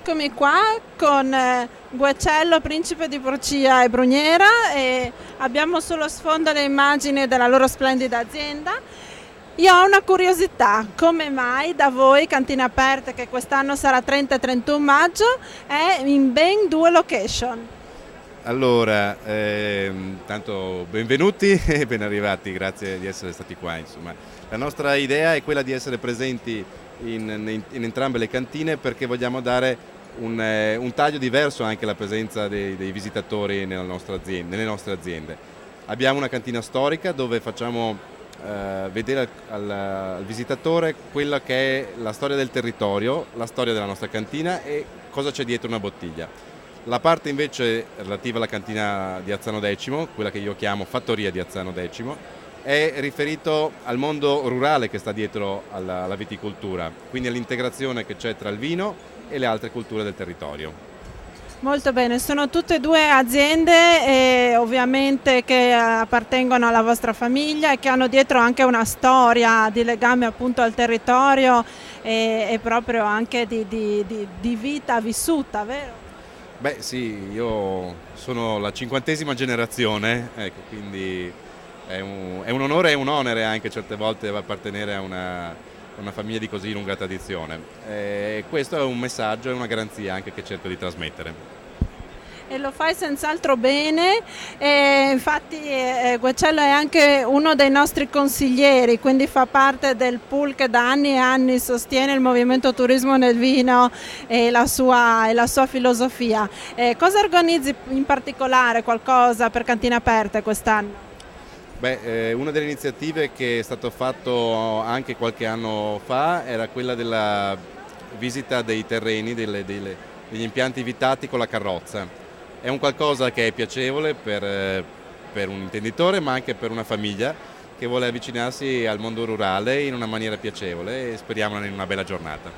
eccomi qua con Guacello, Principe di Porcia e Brugnera, e abbiamo sullo sfondo le immagini della loro splendida azienda. Io ho una curiosità: come mai da voi Cantine Aperte, che quest'anno sarà 30 e 31 maggio, è in ben 2 location? Allora, tanto benvenuti e ben arrivati, grazie di essere stati qua. Insomma, la nostra idea è quella di essere presenti in entrambe le cantine, perché vogliamo dare un taglio diverso anche alla presenza dei visitatori nelle nostre aziende. Abbiamo una cantina storica dove facciamo vedere al visitatore quella che è la storia del territorio, la storia della nostra cantina e cosa c'è dietro una bottiglia. La parte invece relativa alla cantina di Azzano X, quella che io chiamo Fattoria di Azzano X, è riferito al mondo rurale che sta dietro alla viticoltura, quindi all'integrazione che c'è tra il vino e le altre culture del territorio. Molto bene, sono tutte e 2 aziende ovviamente che appartengono alla vostra famiglia e che hanno dietro anche una storia di legame appunto al territorio e proprio anche di vita vissuta, vero? Beh sì, io sono la 50ª generazione, ecco, quindi è un onore e un onere anche certe volte appartenere a una famiglia di così lunga tradizione. Questo è un messaggio e una garanzia anche che cerco di trasmettere. E lo fai senz'altro bene, e infatti Guacello è anche uno dei nostri consiglieri, quindi fa parte del pool che da anni e anni sostiene il movimento turismo nel vino e la sua filosofia. Cosa organizzi in particolare, qualcosa per Cantine Aperte quest'anno? Beh, una delle iniziative che è stato fatto anche qualche anno fa era quella della visita dei terreni, degli impianti vitati con la carrozza. È un qualcosa che è piacevole per un intenditore, ma anche per una famiglia che vuole avvicinarsi al mondo rurale in una maniera piacevole, e speriamo in una bella giornata.